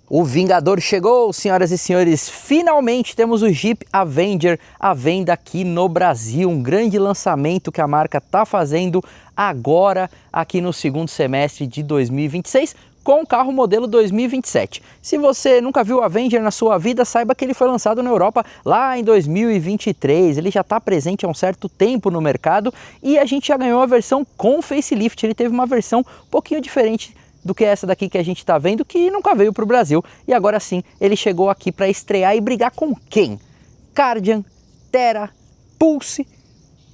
O Vingador chegou, senhoras e senhores, finalmente temos o Jeep Avenger à venda aqui no Brasil, um grande lançamento que a marca está fazendo agora aqui no segundo semestre de 2026 com o carro modelo 2027. Se você nunca viu o Avenger na sua vida, saiba que ele foi lançado na Europa lá em 2023, ele já está presente há um certo tempo no mercado e a gente já ganhou a versão com facelift, ele teve uma versão um pouquinho diferente do que essa daqui que a gente está vendo, que nunca veio para o Brasil. E agora sim, ele chegou aqui para estrear e brigar com quem? Kardian, Terra, Pulse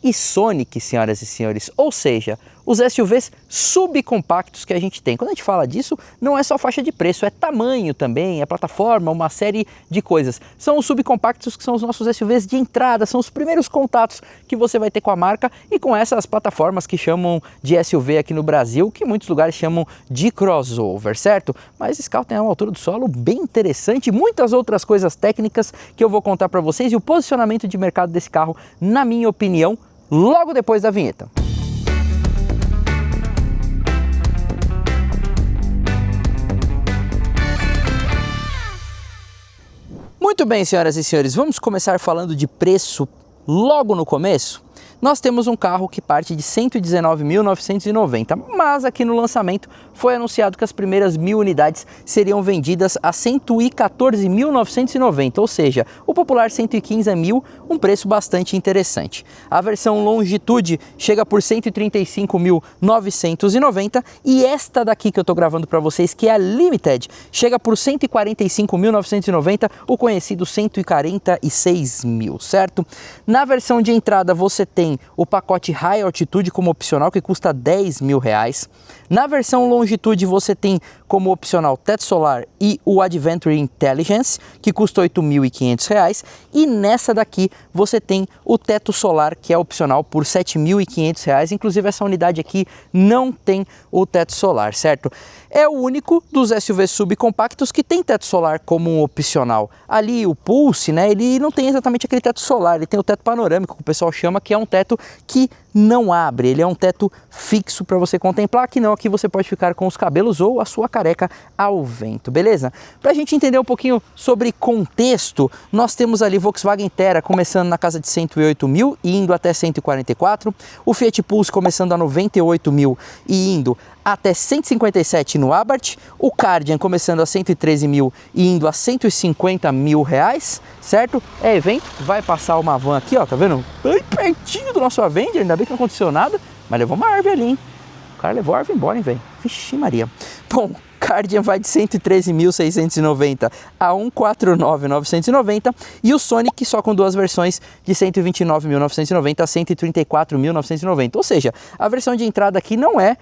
e Sonic, senhoras e senhores. Ou seja, os SUVs subcompactos que a gente tem. Quando a gente fala disso, não é só faixa de preço, é tamanho também, é plataforma, uma série de coisas. São os subcompactos que são os nossos SUVs de entrada, são os primeiros contatos que você vai ter com a marca e com essas plataformas que chamam de SUV aqui no Brasil, que em muitos lugares chamam de crossover, certo? Mas esse carro tem uma altura do solo bem interessante, muitas outras coisas técnicas que eu vou contar para vocês e o posicionamento de mercado desse carro, na minha opinião, logo depois da vinheta. Muito bem, senhoras e senhores, vamos começar falando de preço logo no começo? Nós temos um carro que parte de R$ 119.990, mas aqui no lançamento foi anunciado que as primeiras 1.000 unidades seriam vendidas a R$ 114.990, ou seja, o popular 115 mil, um preço bastante interessante. A versão Longitude chega por R$ 135.990 e esta daqui que eu estou gravando para vocês, que é a Limited, chega por R$ 145.990, o conhecido 146 mil, certo? Na versão de entrada você tem o pacote High Altitude como opcional, que custa R$ 10 mil. Na versão Longitude você tem como opcional teto solar e o Adventure Intelligence, que custa R$ 8.500. E nessa daqui você tem o teto solar, que é opcional por R$ 7.500. Inclusive essa unidade aqui não tem o teto solar, certo? É o único dos SUVs subcompactos que tem teto solar como um opcional. Ali o Pulse, né, ele não tem exatamente aquele teto solar, ele tem o teto panorâmico, que o pessoal chama, que é um teto que não abre, ele é um teto fixo para você contemplar, que não, aqui você pode ficar com os cabelos ou a sua careca ao vento, beleza? Para a gente entender um pouquinho sobre contexto, nós temos ali Volkswagen Terra começando na casa de 108 mil e indo até 144, o Fiat Pulse começando a 98 mil e indo até 157 no Abarth, o Kardian começando a 113 mil e indo a 150 mil reais, certo? É evento, vai passar uma van aqui, ó, tá vendo? Bem pertinho do nosso Avenger, ainda bem que não aconteceu nada, mas levou uma árvore ali, hein? O cara levou a árvore embora, hein, velho? Vixe Maria. Bom, Kardian vai de 113.690 a 149.990 e o Sonic só com duas versões de 129.990 a 134.990, ou seja, a versão de entrada aqui não é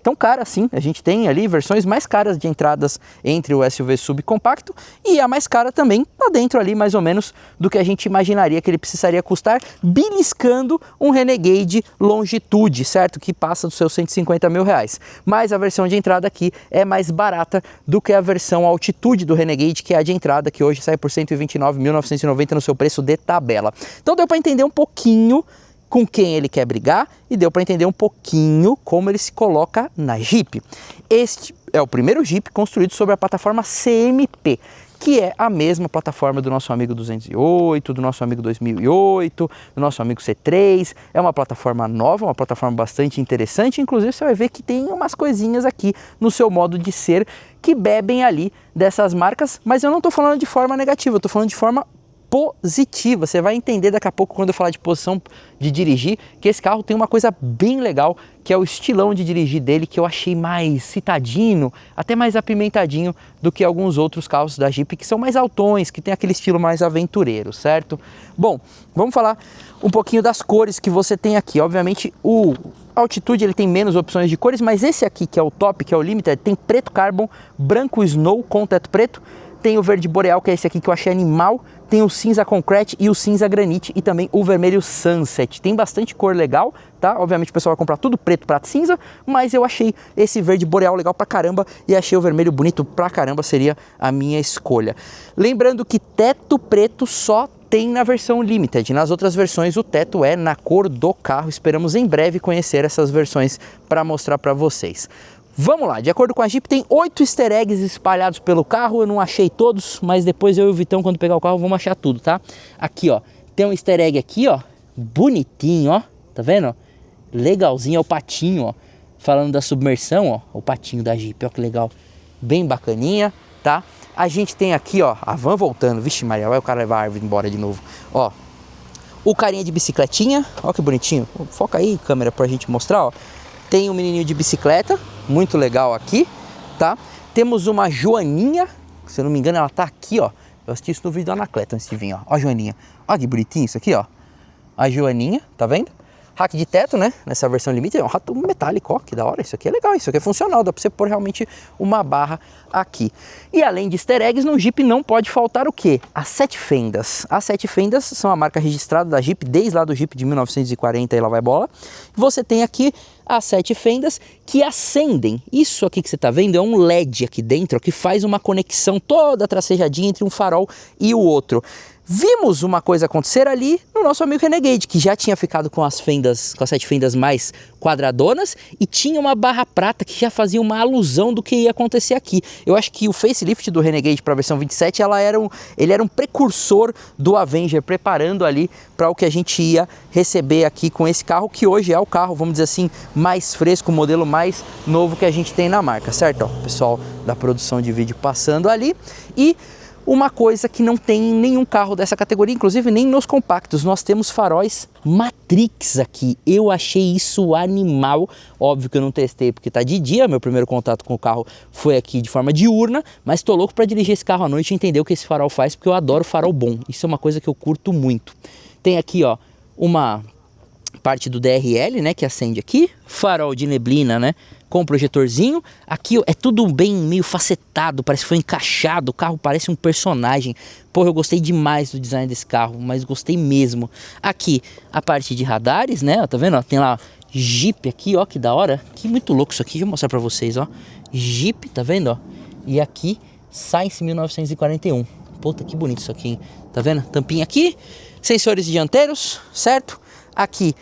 tão cara assim, a gente tem ali versões mais caras de entradas entre o SUV subcompacto e a mais cara também tá dentro ali mais ou menos do que a gente imaginaria que ele precisaria custar, beliscando um Renegade Longitude, certo? Que passa dos seus 150 mil reais, mas a versão de entrada aqui é mais barata do que a versão Altitude do Renegade, que é a de entrada, que hoje sai por 129.990 no seu preço de tabela. Então deu para entender um pouquinho com quem ele quer brigar e deu para entender um pouquinho como ele se coloca na Jeep. Este é o primeiro Jeep construído sobre a plataforma CMP, que é a mesma plataforma do nosso amigo 208, do nosso amigo 2008, do nosso amigo C3. É uma plataforma nova, uma plataforma bastante interessante. Inclusive você vai ver que tem umas coisinhas aqui no seu modo de ser que bebem ali dessas marcas, mas eu não estou falando de forma negativa, eu estou falando de forma positiva. Você vai entender daqui a pouco, quando eu falar de posição de dirigir, que esse carro tem uma coisa bem legal, que é o estilão de dirigir dele, que eu achei mais citadino, até mais apimentadinho do que alguns outros carros da Jeep, que são mais altões, que tem aquele estilo mais aventureiro, certo? Bom, vamos falar um pouquinho das cores que você tem aqui. Obviamente o Altitude ele tem menos opções de cores, mas esse aqui, que é o top, que é o Limited, tem preto carbon, branco snow com teto preto, tem o verde boreal, que é esse aqui que eu achei animal, tem o cinza concrete e o cinza granite e também o vermelho sunset. Tem bastante cor legal, tá? Obviamente o pessoal vai comprar tudo preto, prata e cinza, mas eu achei esse verde boreal legal pra caramba e achei o vermelho bonito pra caramba, seria a minha escolha. Lembrando que teto preto só tem na versão Limited, nas outras versões o teto é na cor do carro. Esperamos em breve conhecer essas versões para mostrar para vocês. Vamos lá, de acordo com a Jeep, tem 8 easter eggs espalhados pelo carro. Eu não achei todos, mas depois eu e o Vitão, quando pegar o carro, vamos achar tudo, tá? Aqui, ó, tem um easter egg aqui, ó, bonitinho, ó, tá vendo? Legalzinho, é o patinho, ó, falando da submersão, ó, o patinho da Jeep, ó, que legal, bem bacaninha, tá? A gente tem aqui, ó, a van voltando, vixe Maria, vai o cara levar a árvore embora de novo, ó. O carinha de bicicletinha, ó que bonitinho, foca aí, câmera, pra gente mostrar, ó. Tem um menininho de bicicleta, muito legal aqui, tá? Temos uma Joaninha, se eu não me engano ela tá aqui, ó. Eu assisti isso no vídeo da Anacleto antes de vir, ó. Ó a Joaninha, ó que bonitinho isso aqui, ó. A Joaninha, tá vendo? Rack de teto, né? Nessa versão Limited, é um rato metálico, ó, que da hora. Isso aqui é legal, isso aqui é funcional, dá pra você pôr realmente uma barra aqui. E além de easter eggs, no Jeep não pode faltar o quê? As 7 fendas. As 7 fendas são a marca registrada da Jeep, desde lá do Jeep de 1940, e lá vai bola. Você tem aqui as 7 fendas que acendem. Isso aqui que você tá vendo é um LED aqui dentro, ó, que faz uma conexão toda tracejadinha entre um farol e o outro. Vimos uma coisa acontecer ali no nosso amigo Renegade, que já tinha ficado com as fendas, com as 7 fendas mais quadradonas e tinha uma barra prata que já fazia uma alusão do que ia acontecer aqui. Eu acho que o facelift do Renegade para a versão 27, ele era um precursor do Avenger, preparando ali para o que a gente ia receber aqui com esse carro, que hoje é o carro, vamos dizer assim, mais fresco, o modelo mais novo que a gente tem na marca, certo? Ó, o pessoal da produção de vídeo passando ali. E uma coisa que não tem em nenhum carro dessa categoria, inclusive nem nos compactos, nós temos faróis Matrix aqui. Eu achei isso animal, óbvio que eu não testei porque tá de dia, meu primeiro contato com o carro foi aqui de forma diurna, mas tô louco para dirigir esse carro à noite e entender o que esse farol faz, porque eu adoro farol bom, isso é uma coisa que eu curto muito. Tem aqui, ó, uma parte do DRL, né, que acende aqui, farol de neblina, né, com projetorzinho. Aqui é tudo bem meio facetado, parece que foi encaixado, o carro parece um personagem. Porra, eu gostei demais do design desse carro, mas gostei mesmo. Aqui a parte de radares, né, ó, tá vendo, ó, tem lá Jeep aqui, ó, que da hora, que muito louco isso aqui, deixa eu mostrar pra vocês, ó, Jeep, tá vendo, ó, e aqui Science 1941, puta que bonito isso aqui, hein? Tá vendo, tampinha aqui, sensores dianteiros, certo? Aqui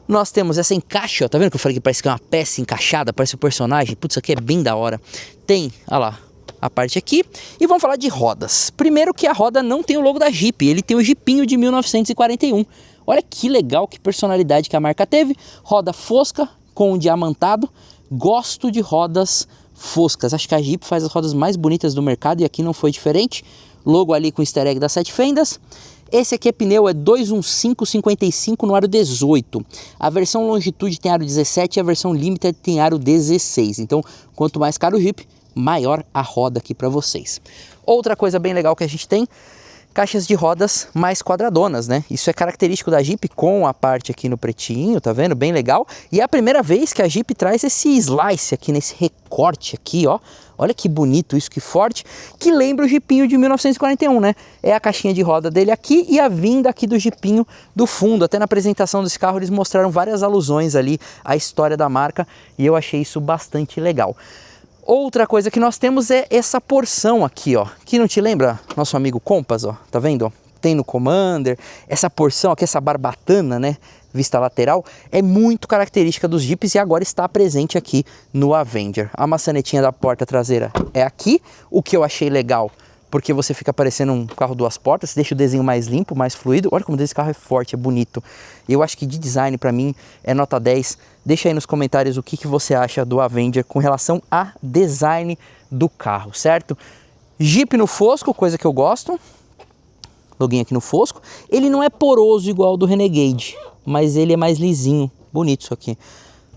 nós temos essa encaixe, ó, tá vendo que eu falei que parece que é uma peça encaixada, parece um personagem? Putz, isso aqui é bem da hora. Tem, olha lá, a parte aqui. E vamos falar de rodas. Primeiro que a roda não tem o logo da Jeep, ele tem o Jeepinho de 1941. Olha que legal, que personalidade que a marca teve. Roda fosca com um diamantado. Gosto de rodas foscas, acho que a Jeep faz as rodas mais bonitas do mercado e aqui não foi diferente. Logo ali com o easter egg das 7 fendas. Esse aqui é pneu, é 215/55 no aro 18. A versão Longitude tem aro 17 e a versão Limited tem aro 16. Então, quanto mais caro o Jeep, maior a roda aqui para vocês. Outra coisa bem legal que a gente tem, caixas de rodas mais quadradonas, né? Isso é característico da Jeep com a parte aqui no pretinho, tá vendo? Bem legal. E é a primeira vez que a Jeep traz esse slice aqui, nesse recorte aqui, ó. Olha que bonito isso, que forte, que lembra o Jeepinho de 1941, né? É a caixinha de roda dele aqui e a vinda aqui do Jeepinho do fundo. Até na apresentação desse carro eles mostraram várias alusões ali à história da marca e eu achei isso bastante legal. Outra coisa que nós temos é essa porção aqui, ó, que não te lembra nosso amigo Compass, ó, tá vendo, ó? Tem no Commander, essa porção aqui, essa barbatana, né, vista lateral, é muito característica dos Jeeps e agora está presente aqui no Avenger. A maçanetinha da porta traseira é aqui, o que eu achei legal, porque você fica parecendo um carro duas portas, deixa o desenho mais limpo, mais fluido. Olha como esse carro é forte, é bonito. Eu acho que de design para mim é nota 10. Deixa aí nos comentários o que você acha do Avenger com relação a design do carro, certo? Jeep no fosco, coisa que eu gosto. Loguinho aqui no fosco. Ele não é poroso igual ao do Renegade, mas ele é mais lisinho. Bonito isso aqui.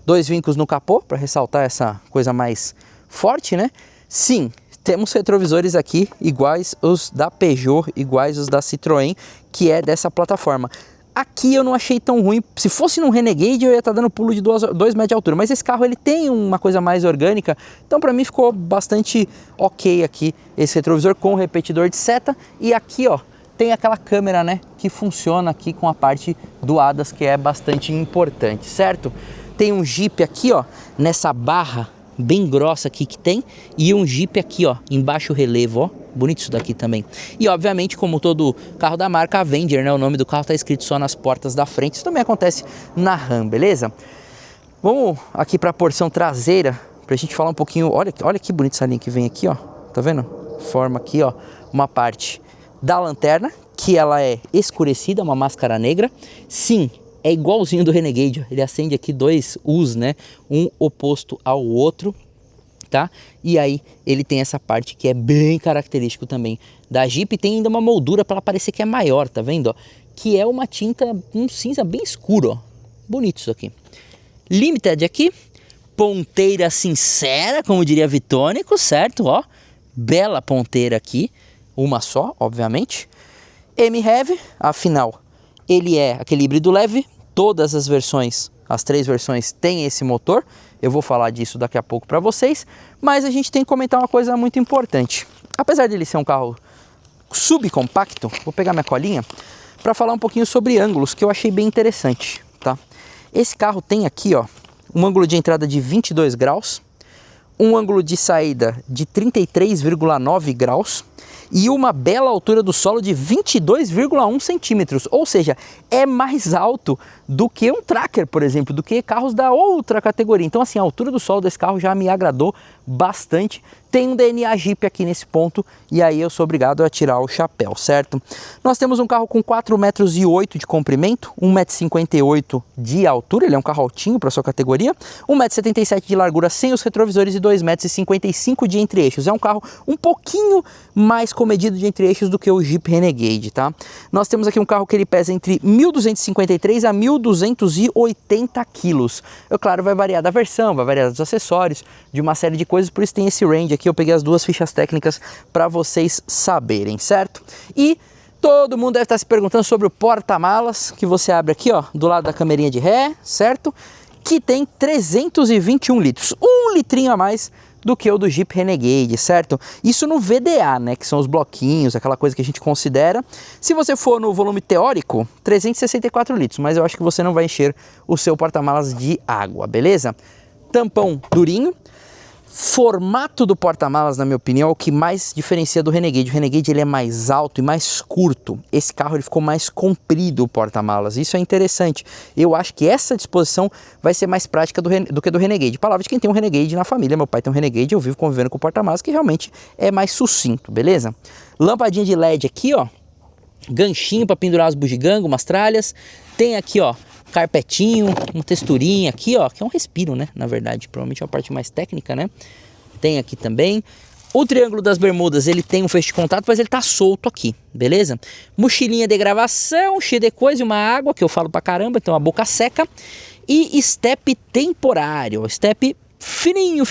2 vincos no capô para ressaltar essa coisa mais forte, né? Sim, temos retrovisores aqui iguais os da Peugeot, iguais os da Citroën, que é dessa plataforma. Aqui eu não achei tão ruim. Se fosse num Renegade eu ia estar dando pulo de 2 metros de altura, mas esse carro ele tem uma coisa mais orgânica, então para mim ficou bastante ok aqui esse retrovisor com o repetidor de seta. E aqui, ó, tem aquela câmera, né, que funciona aqui com a parte do ADAS, que é bastante importante, certo? Tem um Jeep aqui, ó, nessa barra bem grossa aqui que tem, e um Jeep aqui, ó, em baixo relevo, ó, bonito isso daqui também. E obviamente, como todo carro da marca Avenger, né, o nome do carro tá escrito só nas portas da frente. Isso também acontece na Ram, beleza? Vamos aqui para a porção traseira pra gente falar um pouquinho, olha que bonita essa linha que vem aqui, ó, tá vendo? Forma aqui, ó, uma parte da lanterna, que ela é escurecida, uma máscara negra. Sim, é igualzinho do Renegade, ó. Ele acende aqui dois U's, né, um oposto ao outro, tá? E aí ele tem essa parte que é bem característico também da Jeep, tem ainda uma moldura para ela parecer que é maior, tá vendo, ó? Que é uma tinta, um cinza bem escuro, ó. Bonito isso aqui. Limited aqui, ponteira sincera, como diria Vitônico, certo? Ó, bela ponteira aqui, uma só, obviamente. M-Heavy, afinal, ele é aquele híbrido leve, todas as versões, as 3 versões têm esse motor. Eu vou falar disso daqui a pouco para vocês, mas a gente tem que comentar uma coisa muito importante. Apesar dele ser um carro subcompacto, vou pegar minha colinha para falar um pouquinho sobre ângulos, que eu achei bem interessante, tá? Esse carro tem aqui, ó, um ângulo de entrada de 22 graus, um ângulo de saída de 33,9 graus e uma bela altura do solo de 22,1 centímetros, ou seja, é mais alto do que um Tracker, por exemplo, do que carros da outra categoria. Então assim, a altura do solo desse carro já me agradou bastante. Tem um DNA Jeep aqui nesse ponto e aí eu sou obrigado a tirar o chapéu, certo? Nós temos um carro com 4,8 metros de comprimento, 1,58 m de altura, ele é um carro altinho para sua categoria, 1,77 m de largura sem os retrovisores e 2,55 m de entre-eixos. É um carro um pouquinho mais comedido de entre-eixos do que o Jeep Renegade, tá? Nós temos aqui um carro que ele pesa entre 1.253 a 1.280 quilos. Claro, vai variar da versão, vai variar dos acessórios, de uma série de coisas, por isso tem esse range aqui. Eu peguei as 2 fichas técnicas para vocês saberem, certo? E todo mundo deve estar se perguntando sobre o porta-malas, que você abre aqui, ó, do lado da camerinha de ré, certo? Que tem 321 litros, um litrinho a mais do que o do Jeep Renegade, certo? Isso no VDA, né, que são os bloquinhos, aquela coisa que a gente considera. Se você for no volume teórico, 364 litros, mas eu acho que você não vai encher o seu porta-malas de água, beleza? Tampão durinho. Formato do porta-malas, na minha opinião, é o que mais diferencia do Renegade. O Renegade ele é mais alto e mais curto. Esse carro ele ficou mais comprido, o porta-malas. Isso é interessante. Eu acho que essa disposição vai ser mais prática do que do Renegade. Palavra de quem tem um Renegade na família. Meu pai tem um Renegade, eu vivo convivendo com o porta-malas, que realmente é mais sucinto, beleza? Lampadinha de LED aqui, ó. Ganchinho para pendurar as bugigangas, umas tralhas. Tem aqui, ó, carpetinho, uma texturinha aqui, ó, que é um respiro, né, na verdade, provavelmente é uma parte mais técnica, né, tem aqui também. O triângulo das bermudas, ele tem um feixe de contato, mas ele tá solto aqui, beleza? Mochilinha de gravação, cheia de coisa e uma água, que eu falo pra caramba, então a boca seca. E step temporário, step fininho,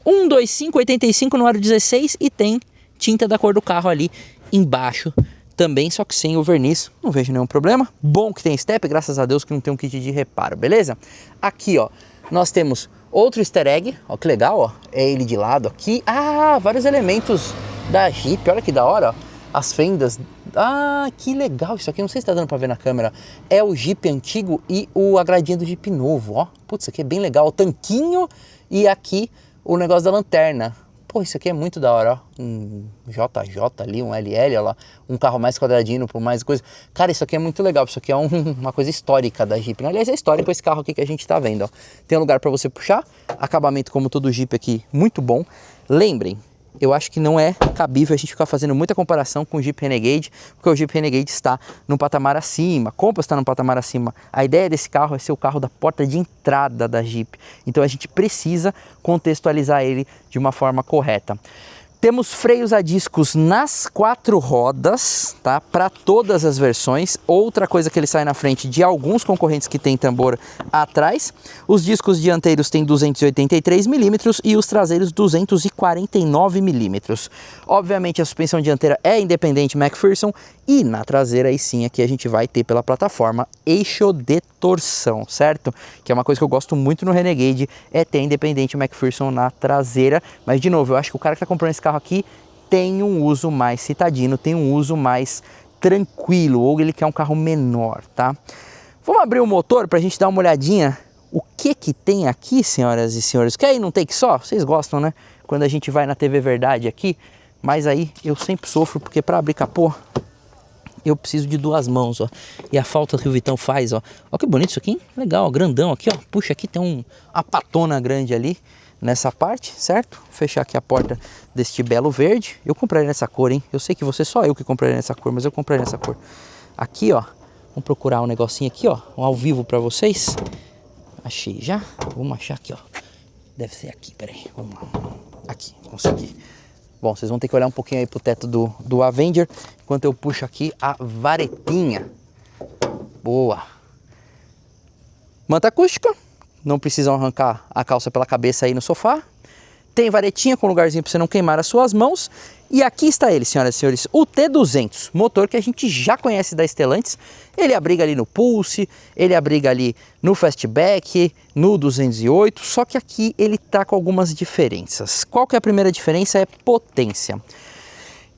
125/85 no aro 16 e tem tinta da cor do carro ali embaixo também, só que sem o verniz, não vejo nenhum problema. Bom que tem step, graças a Deus que não tem um kit de reparo, beleza? Aqui, ó, nós temos outro easter egg, ó, que legal, ó, é ele de lado aqui. Ah, vários elementos da Jeep, olha que da hora, ó, as fendas. Ah, que legal, isso aqui, não sei se tá dando pra ver na câmera, é o Jeep antigo e o agradinho do Jeep novo, ó. Putz, isso aqui é bem legal, o tanquinho e aqui o negócio da lanterna. Pô, isso aqui é muito da hora, ó, um JJ ali, um LL, ó lá, um carro mais quadradinho por mais coisa. Cara, isso aqui é muito legal, isso aqui é uma coisa histórica da Jeep. Aliás, é histórico esse carro aqui que a gente tá vendo, ó. Tem um lugar para você puxar, acabamento como todo Jeep aqui, muito bom. Lembrem, eu acho que não é cabível a gente ficar fazendo muita comparação com o Jeep Renegade, porque o Jeep Renegade está num patamar acima, a Compass está num patamar acima. A ideia desse carro é ser o carro da porta de entrada da Jeep, então a gente precisa contextualizar ele de uma forma correta. Temos freios a discos nas 4 rodas, tá? Para todas as versões. Outra coisa que ele sai na frente de alguns concorrentes que tem tambor atrás. Os discos dianteiros têm 283 milímetros e os traseiros 249 milímetros. Obviamente a suspensão dianteira é independente McPherson e na traseira aí sim aqui a gente vai ter pela plataforma eixo de torção, certo? Que é uma coisa que eu gosto muito no Renegade, é ter independente McPherson na traseira. Mas de novo, eu acho que o cara que tá comprando esse carro aqui tem um uso mais citadino, tem um uso mais tranquilo, ou ele quer um carro menor, tá? Vamos abrir o motor para a gente dar uma olhadinha o que tem aqui, senhoras e senhores. Quer ir num take só? Vocês gostam, né? Quando a gente vai na TV Verdade aqui, mas aí eu sempre sofro, porque para abrir capô eu preciso de 2 mãos, ó. E a falta que o Vitão faz, ó. Ó que bonito isso aqui, hein? Legal, ó, grandão aqui, ó. Puxa, aqui tem uma patona grande ali. nessa parte, certo? Vou fechar aqui a porta deste belo verde. Eu compraria nessa cor, hein? Eu sei que você só eu que compraria nessa cor, mas eu compraria nessa cor. Aqui, ó, vamos procurar um negocinho aqui, ó, um ao vivo pra vocês. Achei já. Vamos achar aqui, ó. Deve ser aqui, peraí. Vamos lá. Aqui, consegui. Bom, vocês vão ter que olhar um pouquinho aí pro teto do Avenger, enquanto eu puxo aqui a varetinha. Boa. Manta acústica. Não precisam arrancar a calça pela cabeça aí no sofá. Tem varetinha com lugarzinho para você não queimar as suas mãos. E aqui está ele, senhoras e senhores, o T200, motor que a gente já conhece da Stellantis. Ele abriga ali no Pulse, ele abriga ali no Fastback, no 208, só que aqui ele tá com algumas diferenças. Qual que é a primeira diferença? É potência.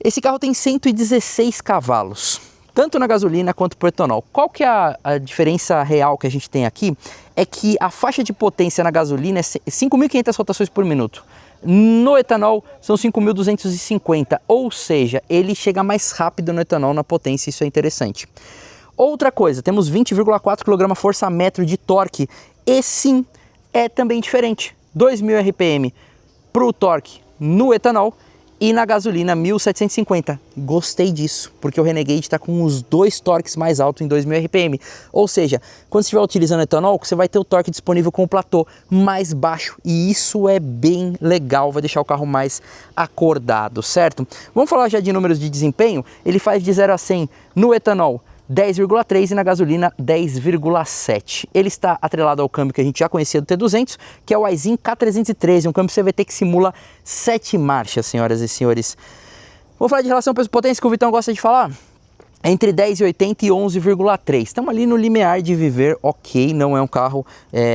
Esse carro tem 116 cavalos, tanto na gasolina quanto no etanol. Qual que é a diferença real que a gente tem aqui? É que a faixa de potência na gasolina é 5.500 rotações por minuto. No etanol são 5.250, ou seja, ele chega mais rápido no etanol na potência, isso é interessante. Outra coisa, temos 20,4 kgfm de torque, e sim, é também diferente. 2.000 RPM para o torque no etanol e na gasolina 1.750. Gostei disso, porque o Renegade está com os dois torques mais altos em 2.000 RPM. Ou seja, quando você estiver utilizando etanol, você vai ter o torque disponível com o platô mais baixo. E isso é bem legal, vai deixar o carro mais acordado, certo? Vamos falar já de números de desempenho. Ele faz de 0 a 100 no etanol 10,3 e na gasolina 10,7. Ele está atrelado ao câmbio que a gente já conhecia do T200, que é o Aisin K313, um câmbio CVT que simula 7 marchas, senhoras e senhores. Vou falar de relação peso-potência que o Vitão gosta de falar. Entre 10,80 e 11,3. Estamos ali no limiar de viver, ok, não é um carro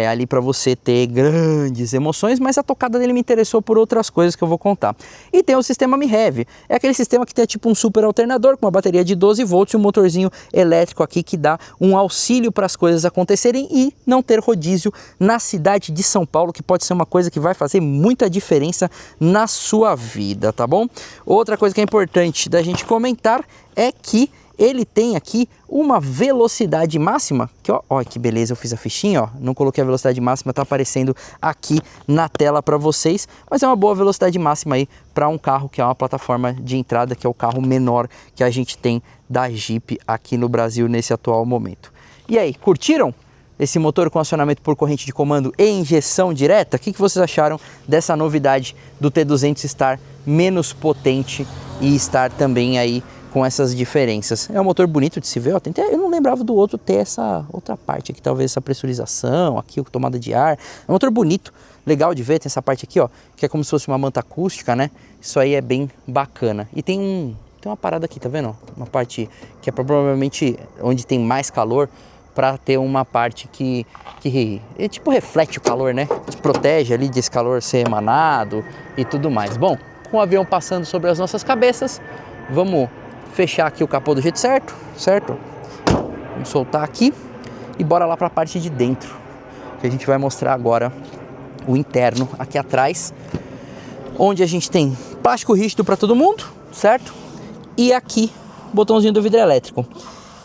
ali para você ter grandes emoções, mas a tocada dele me interessou por outras coisas que eu vou contar. E tem o sistema MiHev, é aquele sistema que tem tipo um super alternador com uma bateria de 12 volts e um motorzinho elétrico aqui que dá um auxílio para as coisas acontecerem e não ter rodízio na cidade de São Paulo, que pode ser uma coisa que vai fazer muita diferença na sua vida, tá bom? Outra coisa que é importante da gente comentar é que ele tem aqui uma velocidade máxima, que ó que beleza, eu fiz a fichinha, ó, não coloquei a velocidade máxima, tá aparecendo aqui na tela para vocês, mas é uma boa velocidade máxima aí para um carro que é uma plataforma de entrada, que é o carro menor que a gente tem da Jeep aqui no Brasil nesse atual momento. E aí, curtiram esse motor com acionamento por corrente de comando e injeção direta? O que vocês acharam dessa novidade do T200 estar menos potente e estar também aí com essas diferenças? É um motor bonito de se ver, ó, eu não lembrava do outro ter essa outra parte aqui, talvez essa pressurização, aqui tomada de ar, é um motor bonito, legal de ver, tem essa parte aqui, ó, que é como se fosse uma manta acústica, né, isso aí é bem bacana. E tem uma parada aqui, tá vendo, uma parte que é provavelmente onde tem mais calor, para ter uma parte que tipo reflete o calor, né, te protege ali desse calor ser emanado e tudo mais. Bom, com o avião passando sobre as nossas cabeças, vamos fechar aqui o capô do jeito certo? Vamos soltar aqui e bora lá para a parte de dentro, que a gente vai mostrar agora o interno aqui atrás, onde a gente tem plástico rígido para todo mundo, certo? E aqui, botãozinho do vidro elétrico.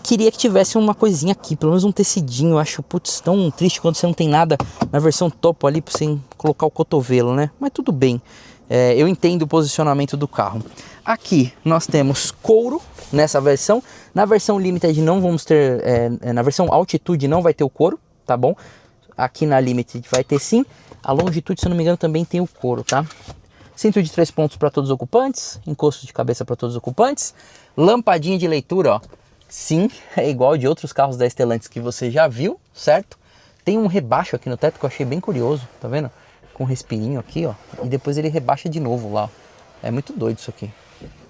Queria que tivesse uma coisinha aqui, pelo menos um tecidinho. Eu acho, putz, tão triste quando você não tem nada na versão topo ali para você colocar o cotovelo, né? Mas tudo bem. Eu entendo o posicionamento do carro. Aqui nós temos couro nessa versão. Na versão Limited não vamos ter, na versão Altitude não vai ter o couro, tá bom? Aqui na Limited vai ter sim. A Longitude, se eu não me engano, também tem o couro, tá? Cinto de 3 pontos para todos os ocupantes, encosto de cabeça para todos os ocupantes, lampadinha de leitura, ó. Sim, é igual de outros carros da Stellantis que você já viu, certo? Tem um rebaixo aqui no teto que eu achei bem curioso, tá vendo? Com um respirinho aqui, ó, e depois ele rebaixa de novo lá, ó. É muito doido isso aqui.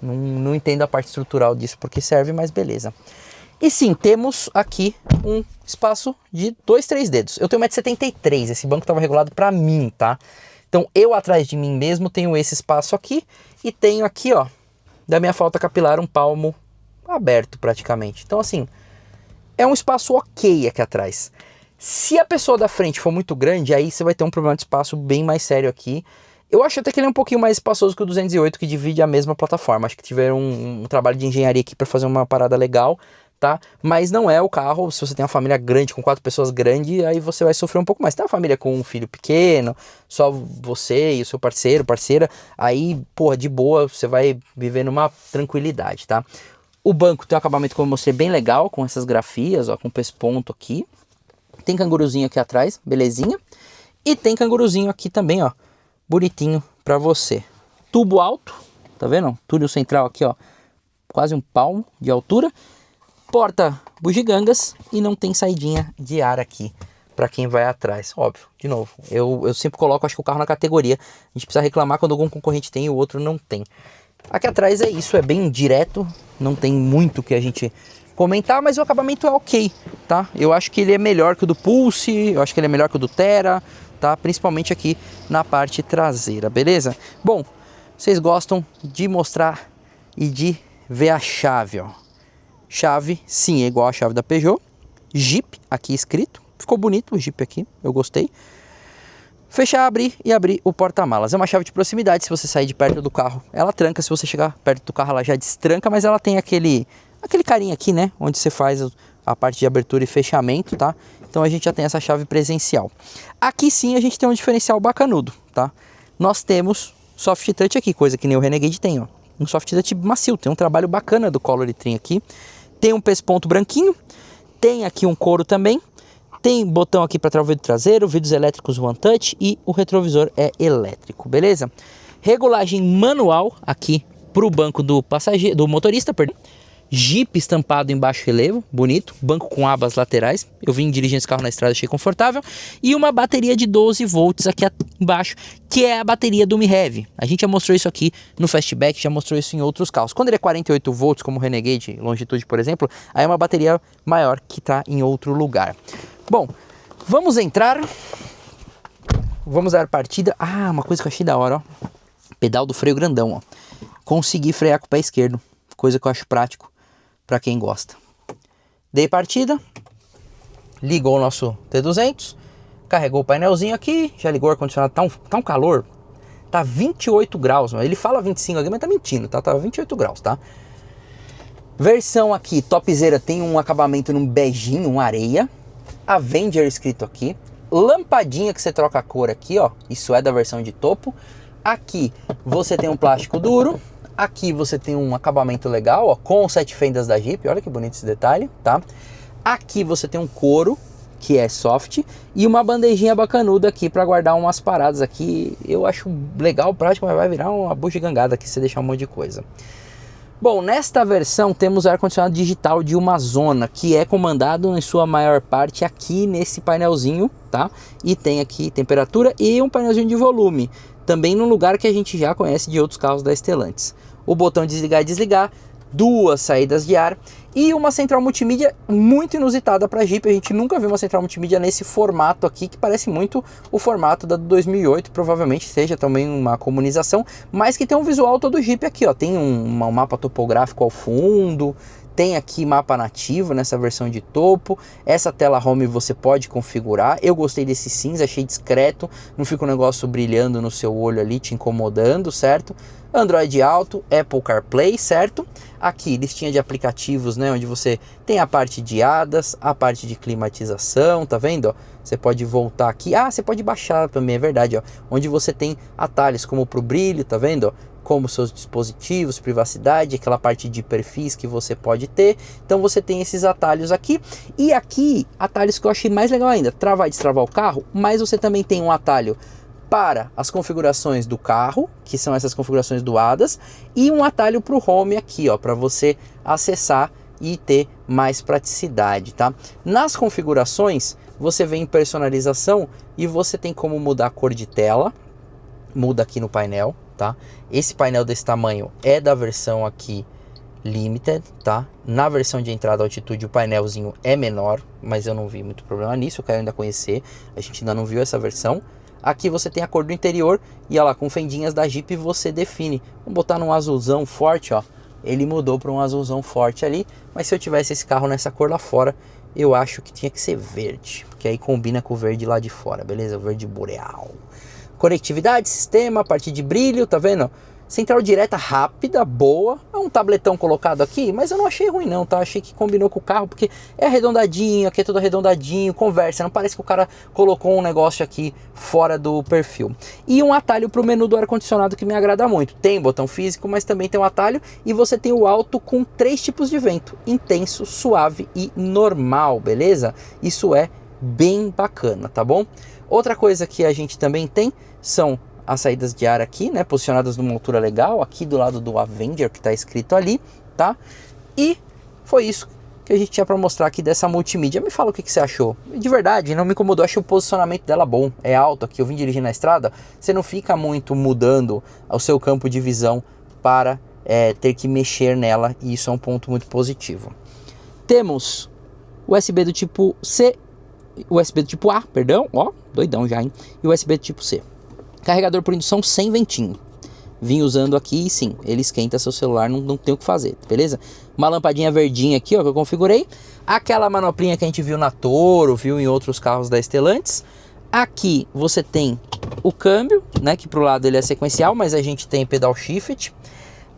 Não entendo a parte estrutural disso porque serve, mas beleza. E sim, temos aqui um espaço de 2, 3 dedos. Eu tenho 1,73 m, esse banco estava regulado para mim, tá? Então eu atrás de mim mesmo tenho esse espaço aqui e tenho aqui, ó, da minha falta capilar um palmo aberto praticamente. Então assim, é um espaço ok aqui atrás. Se a pessoa da frente for muito grande, aí você vai ter um problema de espaço bem mais sério aqui. Eu acho até que ele é um pouquinho mais espaçoso que o 208, que divide a mesma plataforma. Acho que tiveram um trabalho de engenharia aqui para fazer uma parada legal. tá? Mas não é o carro, se você tem uma família grande, com 4 pessoas grande, aí você vai sofrer um pouco mais. Se tem uma família com um filho pequeno, só você e o seu parceiro, parceira, aí, porra, de boa, você vai viver numa tranquilidade, tá? O banco tem um acabamento, como eu mostrei, bem legal, com essas grafias, ó, com pesponto aqui. Tem canguruzinho aqui atrás, belezinha. E tem canguruzinho aqui também, ó, bonitinho pra você. Tubo alto, tá vendo? Túnel central aqui, ó, quase um palmo de altura. Porta bugigangas e não tem saidinha de ar aqui para quem vai atrás. Óbvio, de novo, eu sempre coloco, acho que o carro na categoria. A gente precisa reclamar quando algum concorrente tem e o outro não tem. Aqui atrás é isso, é bem direto, não tem muito que a gente comentar, mas o acabamento é ok, tá? Eu acho que ele é melhor que o do Pulse, eu acho que ele é melhor que o do Terra, tá? Principalmente aqui na parte traseira, beleza? Bom, vocês gostam de mostrar e de ver a chave, ó. Chave, sim, é igual a chave da Peugeot. Jeep, aqui escrito. Ficou bonito o Jeep aqui, eu gostei. Fechar, abrir e abrir o porta-malas. É uma chave de proximidade, se você sair de perto do carro, ela tranca. Se você chegar perto do carro, ela já destranca, mas ela tem aquele carinha aqui, né? Onde você faz a parte de abertura e fechamento, tá? Então a gente já tem essa chave presencial. Aqui sim a gente tem um diferencial bacanudo, tá? Nós temos soft touch aqui, coisa que nem o Renegade tem, ó. Um soft touch macio, tem um trabalho bacana do Color Trim aqui. Tem um pesponto branquinho, tem aqui um couro também. Tem botão aqui para travar o vidro traseiro, vidros elétricos One Touch e o retrovisor é elétrico, beleza? Regulagem manual aqui para o banco do passageiro, do motorista, perdão. Jeep estampado em baixo relevo, bonito. Banco com abas laterais. Eu vim dirigindo esse carro na estrada, achei confortável. E uma bateria de 12 volts aqui embaixo, que é a bateria do Mi Heavy. A gente já mostrou isso aqui no Fastback, já mostrou isso em outros carros. Quando ele é 48 volts, como o Renegade Longitude, por exemplo, aí é uma bateria maior que está em outro lugar. Bom, vamos entrar. Vamos dar partida. Ah, uma coisa que eu achei da hora, ó. Pedal do freio grandão, ó. Consegui frear com o pé esquerdo. Coisa que eu acho prático para quem gosta. Dei partida. Ligou o nosso T200. Carregou o painelzinho aqui. Já ligou o ar-condicionado. Tá um calor. Tá 28 graus, mano. Ele fala 25 aqui, mas tá mentindo, tá? Tá 28 graus, tá? Versão aqui, topzera, tem um acabamento num beijinho, um areia. Avenger escrito aqui. Lampadinha que você troca a cor aqui, ó. Isso é da versão de topo. Aqui você tem um plástico duro. Aqui você tem um acabamento legal, ó, com 7 fendas da Jeep. Olha que bonito esse detalhe, tá? Aqui você tem um couro, que é soft. E uma bandejinha bacanuda aqui para guardar umas paradas aqui. Eu acho legal, prático, mas vai virar uma bugigangada aqui se você deixar um monte de coisa. Bom, nesta versão temos ar-condicionado digital de uma zona, que é comandado em sua maior parte aqui nesse painelzinho, tá? E tem aqui temperatura e um painelzinho de volume, também num lugar que a gente já conhece de outros carros da Stellantis. O botão de desligar e desligar, 2 saídas de ar e uma central multimídia muito inusitada para Jeep. A gente nunca viu uma central multimídia nesse formato aqui, que parece muito o formato da 2008, provavelmente seja também uma comunização, mas que tem um visual todo Jeep aqui, ó. Tem um mapa topográfico ao fundo, tem aqui mapa nativo nessa versão de topo. Essa tela home você pode configurar. Eu gostei desse cinza, achei discreto, não fica um negócio brilhando no seu olho ali, te incomodando, certo? Android Auto, Apple CarPlay, certo? Aqui, listinha de aplicativos, né? Onde você tem a parte de ADAS, a parte de climatização, tá vendo? Ó, você pode voltar aqui. Ah, você pode baixar também, é verdade, ó. Onde você tem atalhos como pro brilho, tá vendo? Ó, como seus dispositivos, privacidade, aquela parte de perfis que você pode ter. Então você tem esses atalhos aqui. E aqui, atalhos que eu achei mais legal ainda. Travar e destravar o carro, mas você também tem um atalho para as configurações do carro, que são essas configurações do ADAS, e um atalho para o Home aqui, ó, para você acessar e ter mais praticidade, tá? Nas configurações, você vem em personalização e você tem como mudar a cor de tela, muda aqui no painel, tá? Esse painel desse tamanho é da versão aqui Limited, tá? Na versão de entrada altitude o painelzinho é menor, mas eu não vi muito problema nisso, eu quero ainda conhecer, a gente ainda não viu essa versão. Aqui você tem a cor do interior e olha lá, com fendinhas da Jeep você define. Vamos botar num azulzão forte, ó. Ele mudou para um azulzão forte ali, mas se eu tivesse esse carro nessa cor lá fora, eu acho que tinha que ser verde, porque aí combina com o verde lá de fora, beleza? O verde boreal. Conectividade, sistema, parte de brilho, tá vendo? Central direta rápida, boa. É um tabletão colocado aqui, mas eu não achei ruim não, tá? Achei que combinou com o carro, porque é arredondadinho, aqui é tudo arredondadinho, conversa. Não parece que o cara colocou um negócio aqui fora do perfil. E um atalho para o menu do ar-condicionado que me agrada muito. Tem botão físico, mas também tem um atalho. E você tem o alto com 3 tipos de vento. Intenso, suave e normal, beleza? Isso é bem bacana, tá bom? Outra coisa que a gente também tem são as saídas de ar aqui, né, posicionadas numa altura legal, aqui do lado do Avenger, que está escrito ali, tá? E foi isso que a gente tinha para mostrar aqui dessa multimídia. Me fala o que você achou. De verdade, não me incomodou, achei o posicionamento dela bom, é alto aqui, eu vim dirigir na estrada, você não fica muito mudando o seu campo de visão para ter que mexer nela, e isso é um ponto muito positivo. Temos USB do tipo C, USB do tipo A, perdão, ó, doidão já, hein? E USB do tipo C. Carregador por indução sem ventinho. Vim usando aqui e sim, ele esquenta seu celular, não tem o que fazer, beleza? Uma lampadinha verdinha aqui, ó, que eu configurei. Aquela manoplinha que a gente viu na Toro, viu em outros carros da Stellantis. Aqui você tem o câmbio, né, que pro lado ele é sequencial, mas a gente tem pedal shift.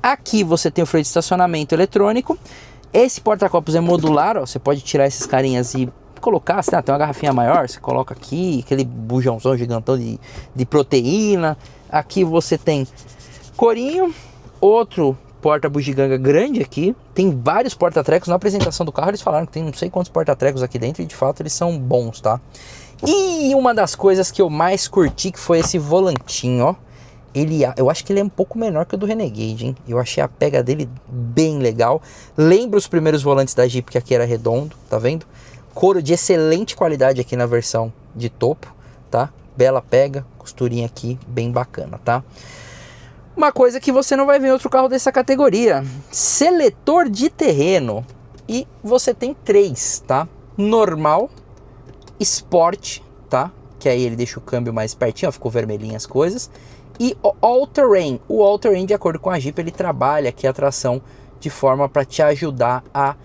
Aqui você tem o freio de estacionamento eletrônico. Esse porta-copos é modular, ó, você pode tirar esses carinhas e colocar, tem uma garrafinha maior, você coloca aqui, aquele bujãozão gigantão de proteína. Aqui você tem corinho, outro porta-bugiganga grande aqui, tem vários porta-trecos. Na apresentação do carro eles falaram que tem não sei quantos porta-trecos aqui dentro, e de fato eles são bons, tá? E uma das coisas que eu mais curti, que foi esse volantinho, ó. Eu acho que ele é um pouco menor que o do Renegade, hein? Eu achei a pega dele bem legal. Lembra os primeiros volantes da Jeep, que aqui era redondo, tá vendo? Couro de excelente qualidade aqui na versão de topo, tá? Bela pega, costurinha aqui, bem bacana, tá? Uma coisa que você não vai ver em outro carro dessa categoria: seletor de terreno. E você tem 3, tá? Normal, Sport, tá? Que aí ele deixa o câmbio mais pertinho, ó, ficou vermelhinho as coisas. E o All Terrain. O All Terrain, de acordo com a Jeep, ele trabalha aqui a tração de forma para te ajudar a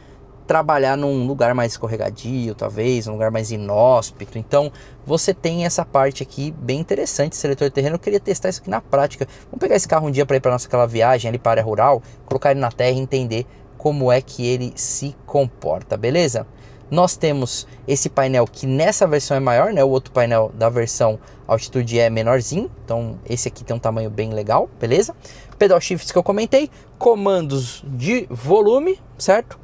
trabalhar num lugar mais escorregadio, talvez, um lugar mais inóspito. Então você tem essa parte aqui bem interessante, seletor de terreno. Eu queria testar isso aqui na prática. Vamos pegar esse carro um dia para ir para nossa aquela viagem ali para a área rural, colocar ele na terra e entender como é que ele se comporta, beleza? Nós temos esse painel que nessa versão é maior, né? O outro painel da versão Altitude é menorzinho, então esse aqui tem um tamanho bem legal, beleza? Pedal shifts que eu comentei, comandos de volume, certo?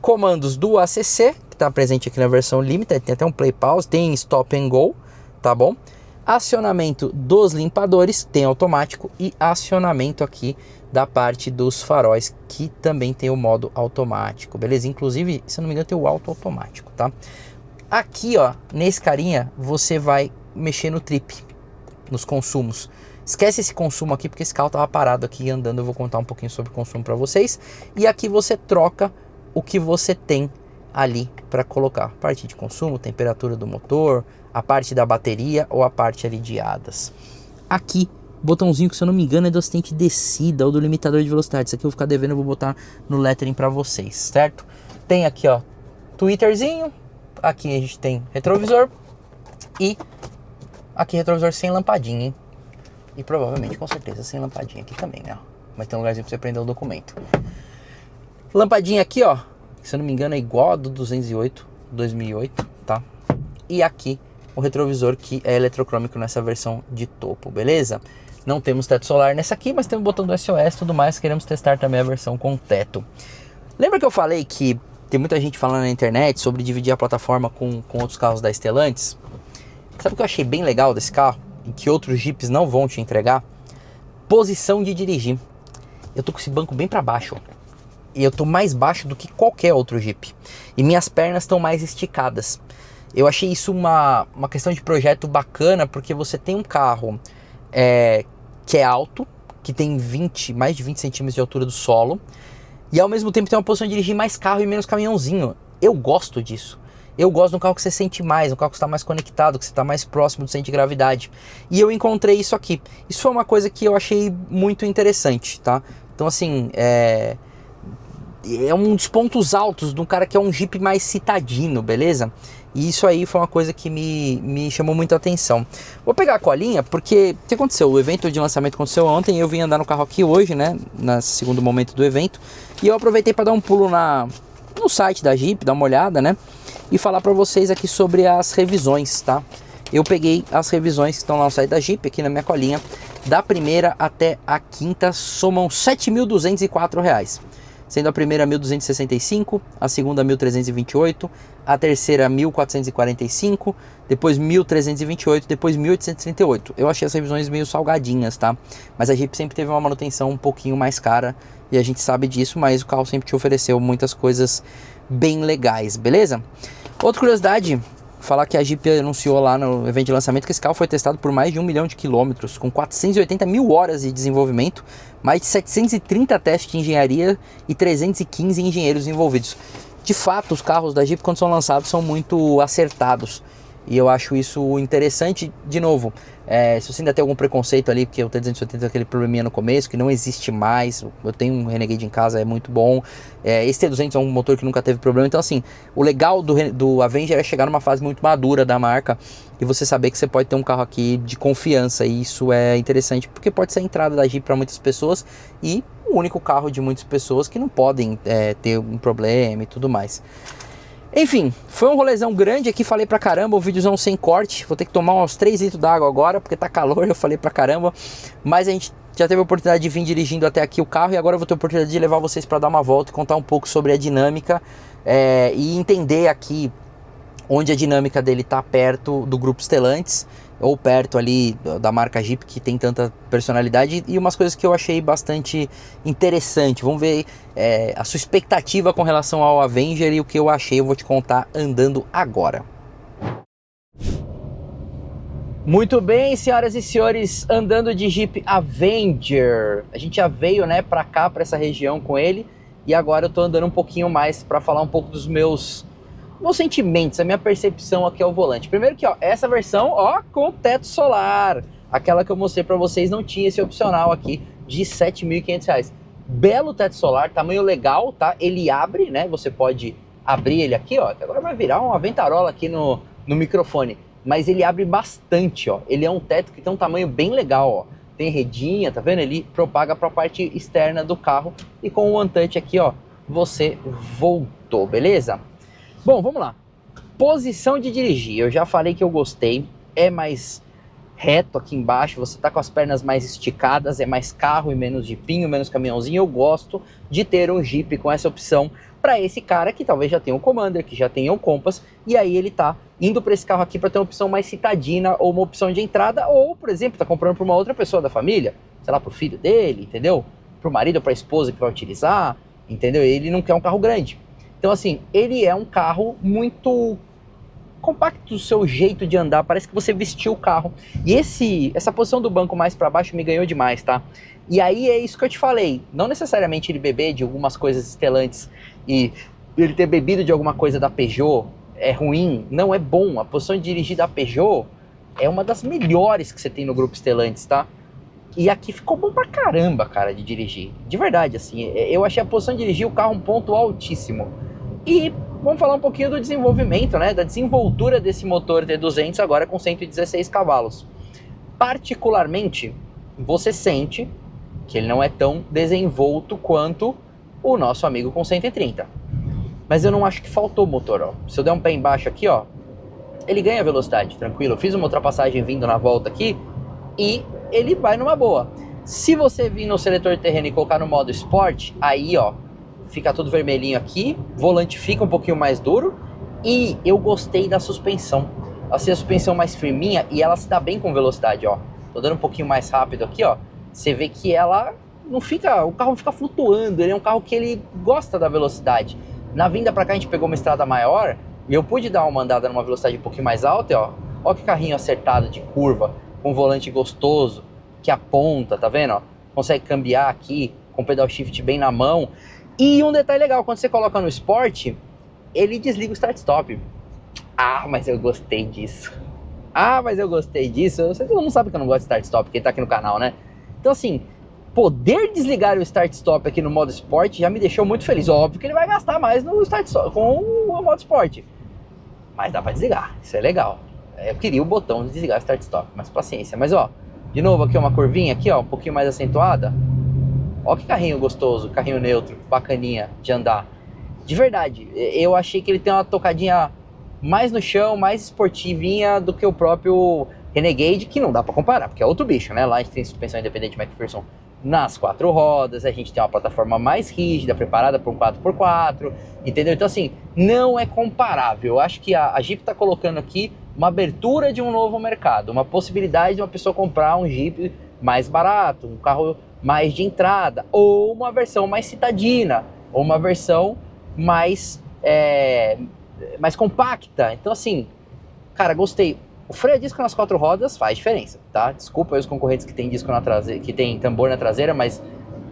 Comandos do ACC, que está presente aqui na versão Limited, tem até um play pause, tem stop and go, tá bom? Acionamento dos limpadores, tem automático, e acionamento aqui da parte dos faróis, que também tem o modo automático, beleza? Inclusive, se eu não me engano, tem o auto automático, tá? Aqui, ó, nesse carinha, você vai mexer no trip, nos consumos. Esquece esse consumo aqui, porque esse carro tava parado aqui andando. Eu vou contar um pouquinho sobre consumo para vocês. E aqui você troca o que você tem ali para colocar: parte de consumo, temperatura do motor, a parte da bateria ou a parte ali de hadas. Aqui, botãozinho que, se eu não me engano, é do assistente de descida ou do limitador de velocidade. Isso aqui eu vou ficar devendo, eu vou botar no lettering para vocês, certo? Tem aqui, ó, tweeterzinho. Aqui a gente tem retrovisor. E aqui retrovisor sem lampadinha, hein? E provavelmente, com certeza, sem lampadinha aqui também, né? Mas tem um lugarzinho para você prender o documento. Lampadinha aqui, ó, que, se eu não me engano, é igual a do 208, 2008, tá? E aqui o retrovisor, que é eletrocrômico nessa versão de topo, beleza? Não temos teto solar nessa aqui, mas tem o botão do SOS e tudo mais. Queremos testar também a versão com teto. Lembra que eu falei que tem muita gente falando na internet sobre dividir a plataforma com outros carros da Stellantis? Sabe o que eu achei bem legal desse carro e que outros Jeeps não vão te entregar? Posição de dirigir. Eu tô com esse banco bem para baixo, ó. E eu tô mais baixo do que qualquer outro Jeep. E minhas pernas estão mais esticadas. Eu achei isso uma questão de projeto bacana, porque você tem um carro que é alto, que tem mais de 20 centímetros de altura do solo, e ao mesmo tempo tem uma posição de dirigir mais carro e menos caminhãozinho. Eu gosto disso. Eu gosto de um carro que você sente mais, um carro que está mais conectado, que você está mais próximo do centro de gravidade. E eu encontrei isso aqui. Isso foi uma coisa que eu achei muito interessante, tá? Então, assim, é um dos pontos altos de um cara que é um Jeep mais citadino, beleza? E isso aí foi uma coisa que me chamou muita atenção. Vou pegar a colinha, porque o que aconteceu? O evento de lançamento aconteceu ontem, eu vim andar no carro aqui hoje, né? No segundo momento do evento. E eu aproveitei para dar um pulo no site da Jeep, dar uma olhada, né? E falar para vocês aqui sobre as revisões, tá? Eu peguei as revisões que estão lá no site da Jeep, aqui na minha colinha. Da primeira até a quinta, somam R$ 7.204. Sendo a primeira 1.265, a segunda 1.328, a terceira 1.445, depois 1.328, depois 1.838. Eu achei as revisões meio salgadinhas, tá? Mas a Jeep sempre teve uma manutenção um pouquinho mais cara e a gente sabe disso, mas o carro sempre te ofereceu muitas coisas bem legais, beleza? Outra curiosidade, falar que a Jeep anunciou lá no evento de lançamento que esse carro foi testado por mais de 1 milhão de quilômetros, com 480 mil horas de desenvolvimento, mais de 730 testes de engenharia e 315 engenheiros envolvidos. De fato, os carros da Jeep, quando são lançados, são muito acertados. E eu acho isso interessante, de novo, se você ainda tem algum preconceito ali, porque o T280 tem aquele probleminha no começo, que não existe mais, eu tenho um Renegade em casa, é muito bom, esse T200 é um motor que nunca teve problema, então assim, o legal do Avenger é chegar numa fase muito madura da marca, e você saber que você pode ter um carro aqui de confiança, e isso é interessante, porque pode ser a entrada da Jeep para muitas pessoas, e o único carro de muitas pessoas que não podem ter um problema e tudo mais. Enfim, foi um rolezão grande aqui, falei pra caramba, um videozão sem corte, vou ter que tomar uns 3 litros d'água agora, porque tá calor, eu falei pra caramba, mas a gente já teve a oportunidade de vir dirigindo até aqui o carro, e agora eu vou ter a oportunidade de levar vocês pra dar uma volta e contar um pouco sobre a dinâmica, e entender aqui onde a dinâmica dele tá perto do grupo Stellantis, ou perto ali da marca Jeep, que tem tanta personalidade, e umas coisas que eu achei bastante interessante. Vamos ver a sua expectativa com relação ao Avenger, e o que eu achei eu vou te contar andando agora. Muito bem, senhoras e senhores, andando de Jeep Avenger. A gente já veio, né, pra cá, pra essa região com ele, e agora eu tô andando um pouquinho mais pra falar um pouco dos meus sentimentos, a minha percepção aqui ao volante. Primeiro que, ó, essa versão, ó, com teto solar. Aquela que eu mostrei pra vocês não tinha esse opcional aqui de R$ 7.500. Belo teto solar, tamanho legal, tá? Ele abre, né? Você pode abrir ele aqui, ó. Agora vai virar uma ventarola aqui no microfone. Mas ele abre bastante, ó. Ele é um teto que tem um tamanho bem legal, ó. Tem redinha, tá vendo? Ele propaga pra parte externa do carro. E com o One Touch aqui, ó, você voltou, beleza? Bom, vamos lá. Posição de dirigir. Eu já falei que eu gostei. É mais reto aqui embaixo. Você tá com as pernas mais esticadas. É mais carro e menos jipinho, menos caminhãozinho. Eu gosto de ter um Jeep com essa opção para esse cara que talvez já tenha um Commander, que já tenha um Compass. E aí ele tá indo para esse carro aqui para ter uma opção mais citadina ou uma opção de entrada. Ou, por exemplo, tá comprando para uma outra pessoa da família. Sei lá, pro filho dele, entendeu? Pro marido ou pra esposa que vai utilizar, entendeu? Ele não quer um carro grande. Então assim, ele é um carro muito compacto do seu jeito de andar, parece que você vestiu o carro. E essa posição do banco mais para baixo me ganhou demais, tá? E aí é isso que eu te falei, não necessariamente ele beber de algumas coisas Stellantis e ele ter bebido de alguma coisa da Peugeot é ruim, não, é bom. A posição de dirigir da Peugeot é uma das melhores que você tem no grupo Stellantis, tá? E aqui ficou bom pra caramba, cara, de dirigir. De verdade, assim, eu achei a posição de dirigir o carro um ponto altíssimo. E vamos falar um pouquinho do desenvolvimento, né? Da desenvoltura desse motor T200 agora com 116 cavalos. Particularmente, você sente que ele não é tão desenvolto quanto o nosso amigo com 130. Mas eu não acho que faltou motor, ó. Se eu der um pé embaixo aqui, ó, ele ganha velocidade, tranquilo. Eu fiz uma ultrapassagem vindo na volta aqui e ele vai numa boa. Se você vir no seletor de terreno e colocar no modo Sport, aí, ó, fica tudo vermelhinho aqui, o volante fica um pouquinho mais duro e eu gostei da suspensão. Ela tem a suspensão mais firminha e ela se dá bem com velocidade, ó. Tô dando um pouquinho mais rápido aqui, ó. Você vê que ela não fica, o carro não fica flutuando, ele é um carro que ele gosta da velocidade. Na vinda pra cá a gente pegou uma estrada maior e eu pude dar uma andada numa velocidade um pouquinho mais alta, ó. Ó que carrinho acertado de curva, com um volante gostoso, que aponta, tá vendo, ó? Consegue cambiar aqui, com o pedal shift bem na mão. E um detalhe legal, quando você coloca no Sport, ele desliga o Start-Stop. Ah, mas eu gostei disso. Ah, mas eu gostei disso. Todo mundo sabe que eu não gosto de Start-Stop, porque ele tá aqui no canal, né? Então assim, poder desligar o Start-Stop aqui no modo Sport já me deixou muito feliz. Óbvio que ele vai gastar mais no Start-Stop com o modo Sport, mas dá para desligar, isso é legal. Eu queria o botão de desligar o Start-Stop, mas paciência. Mas ó, de novo aqui uma curvinha aqui, ó, um pouquinho mais acentuada. Ó que carrinho gostoso, carrinho neutro, bacaninha de andar. De verdade, eu achei que ele tem uma tocadinha mais no chão, mais esportivinha do que o próprio Renegade, que não dá para comparar, porque é outro bicho, né? Lá a gente tem suspensão independente McPherson nas 4 rodas, a gente tem uma plataforma mais rígida, preparada para um 4x4, entendeu? Então assim, não é comparável. Eu acho que a Jeep está colocando aqui uma abertura de um novo mercado, uma possibilidade de uma pessoa comprar um Jeep mais barato, um carro mais de entrada, ou uma versão mais citadina, ou uma versão mais compacta. Então assim, cara, gostei. O freio a disco nas 4 rodas faz diferença, tá? Desculpa aí os concorrentes que tem disco na traseira, que tem tambor na traseira, mas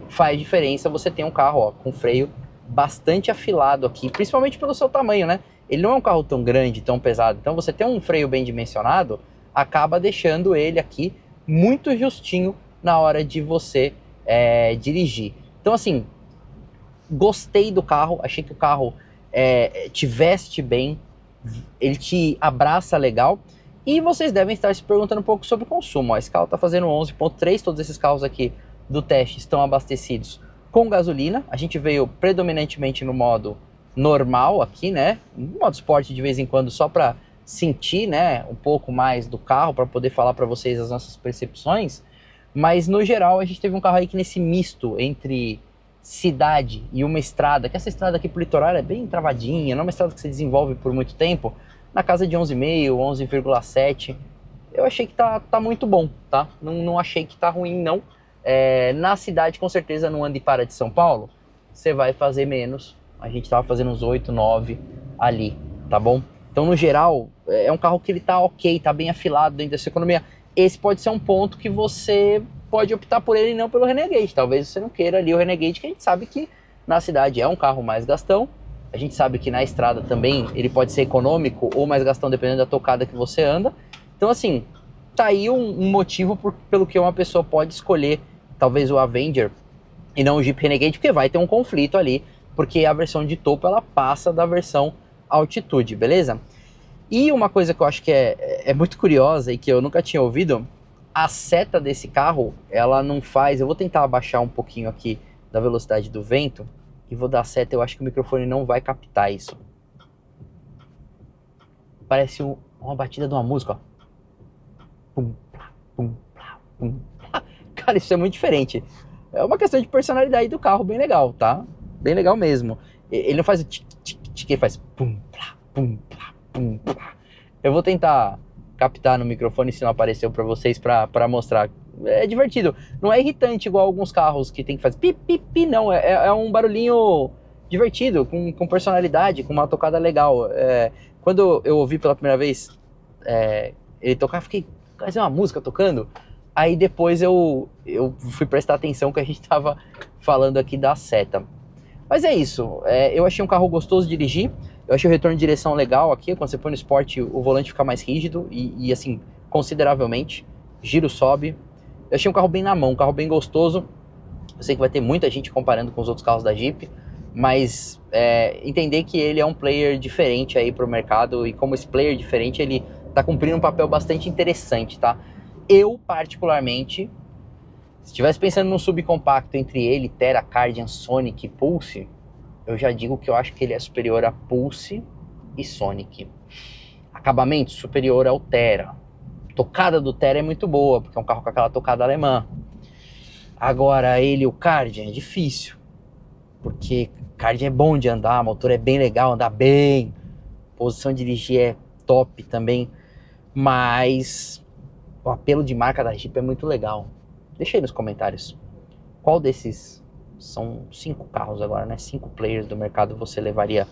faz diferença você ter um carro, ó, com freio bastante afilado aqui, principalmente pelo seu tamanho, né? Ele não é um carro tão grande, tão pesado, então você ter um freio bem dimensionado acaba deixando ele aqui muito justinho na hora de você dirigir. Então assim, gostei do carro, achei que o carro te veste bem, ele te abraça legal. E vocês devem estar se perguntando um pouco sobre o consumo. Ó, esse carro está fazendo 11.3, todos esses carros aqui do teste estão abastecidos com gasolina. A gente veio predominantemente no modo normal aqui, né? No modo Sport de vez em quando, só para sentir, né, um pouco mais do carro, para poder falar para vocês as nossas percepções. Mas no geral a gente teve um carro aí que nesse misto entre cidade e uma estrada, que essa estrada aqui pro litoral é bem travadinha, não é uma estrada que se desenvolve por muito tempo, na casa de 11,5, 11,7, eu achei que tá muito bom, tá? Não achei que tá ruim, não. Na cidade, com certeza, no anda e para de São Paulo, você vai fazer menos. A gente tava fazendo uns 8, 9 ali, tá bom? Então, no geral, é um carro que ele tá ok, tá bem afilado dentro dessa economia. Esse pode ser um ponto que você pode optar por ele e não pelo Renegade. Talvez você não queira ali o Renegade, que a gente sabe que na cidade é um carro mais gastão. A gente sabe que na estrada também ele pode ser econômico ou mais gastão, dependendo da tocada que você anda. Então assim, tá aí um motivo pelo que uma pessoa pode escolher talvez o Avenger e não o Jeep Renegade, porque vai ter um conflito ali, porque a versão de topo ela passa da versão altitude, beleza? E uma coisa que eu acho que é muito curiosa e que eu nunca tinha ouvido, a seta desse carro, ela não faz... Eu vou tentar abaixar um pouquinho aqui da velocidade do vento, e vou dar seta, eu acho que o microfone não vai captar isso. Parece uma batida de uma música, ó. Pum, plá, pum, plá, pum, plá. Cara, isso é muito diferente. É uma questão de personalidade do carro, bem legal, tá? Bem legal mesmo. Ele não faz o tic, tic, tic, ele faz pum, plá, pum, plá, pum, plá. Eu vou tentar captar no microfone se não apareceu para vocês, para mostrar. É divertido, não é irritante igual alguns carros que tem que fazer pi, pi, pi, não, é um barulhinho divertido, com personalidade, com uma tocada legal. Quando eu ouvi pela primeira vez ele tocar, fiquei, fazer uma música tocando, aí depois eu fui prestar atenção que a gente estava falando aqui da seta. Mas é isso, eu achei um carro gostoso de dirigir, eu achei o retorno de direção legal aqui, quando você põe no Sport o volante fica mais rígido e assim, consideravelmente, giro sobe. Eu achei um carro bem na mão, um carro bem gostoso. Eu sei que vai ter muita gente comparando com os outros carros da Jeep, mas entender que ele é um player diferente aí pro mercado, e como esse player diferente, ele tá cumprindo um papel bastante interessante, tá? Eu, particularmente, se estivesse pensando num subcompacto entre ele, Terra, Cardian, Sonic e Pulse, eu já digo que eu acho que ele é superior a Pulse e Sonic. Acabamento superior ao Terra. Tocada do Terra é muito boa, porque é um carro com aquela tocada alemã. Agora, ele, o Cardian, é difícil. Porque Cardian é bom de andar, motor é bem legal, andar bem. Posição de dirigir é top também. Mas o apelo de marca da Jeep é muito legal. Deixa aí nos comentários. Qual desses, são 5 carros agora, né? 5 players do mercado você levaria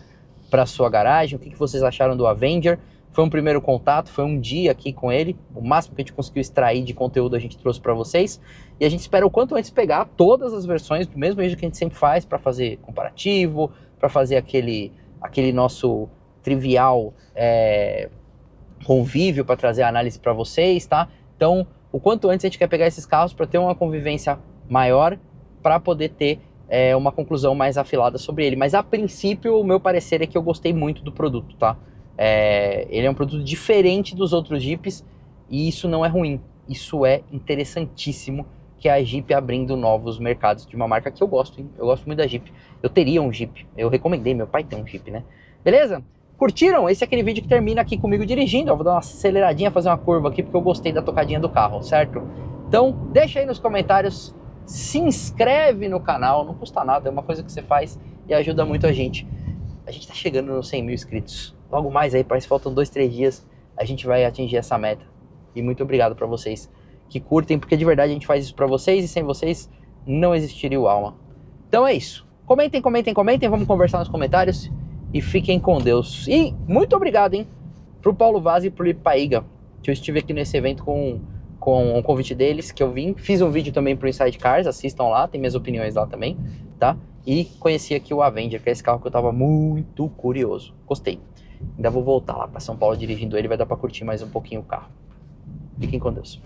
para sua garagem? O que vocês acharam do Avenger? Foi um primeiro contato, foi um dia aqui com ele, o máximo que a gente conseguiu extrair de conteúdo a gente trouxe para vocês, e a gente espera o quanto antes pegar todas as versões, do mesmo jeito que a gente sempre faz, para fazer comparativo, para fazer aquele nosso trivial convívio, para trazer a análise para vocês, tá? Então, o quanto antes a gente quer pegar esses carros para ter uma convivência maior para poder ter uma conclusão mais afilada sobre ele. Mas a princípio o meu parecer é que eu gostei muito do produto, tá? Ele é um produto diferente dos outros Jeeps e isso não é ruim. Isso é interessantíssimo, que é a Jeep abrindo novos mercados de uma marca que eu gosto, hein? Eu gosto muito da Jeep. Eu teria um Jeep, eu recomendei, meu pai tem um Jeep, né? Beleza? Curtiram? Esse é aquele vídeo que termina aqui comigo dirigindo. Eu vou dar uma aceleradinha, fazer uma curva aqui, porque eu gostei da tocadinha do carro, certo? Então, deixa aí nos comentários, se inscreve no canal, não custa nada, é uma coisa que você faz e ajuda muito a gente. A gente tá chegando nos 100 mil inscritos. Logo mais aí, parece que faltam 2, 3 dias, a gente vai atingir essa meta. E muito obrigado pra vocês que curtem, porque de verdade a gente faz isso pra vocês e sem vocês não existiria o Alma. Então é isso. Comentem, comentem, comentem, vamos conversar nos comentários e fiquem com Deus. E muito obrigado, hein, pro Paulo Vaz e pro Lipe Paiga, que eu estive aqui nesse evento com um convite deles, que eu vim. Fiz um vídeo também pro Inside Cars, assistam lá, tem minhas opiniões lá também, tá? E conheci aqui o Avenger, que é esse carro que eu tava muito curioso. Gostei. Ainda vou voltar lá pra São Paulo dirigindo ele, vai dar pra curtir mais um pouquinho o carro. Fiquem com Deus.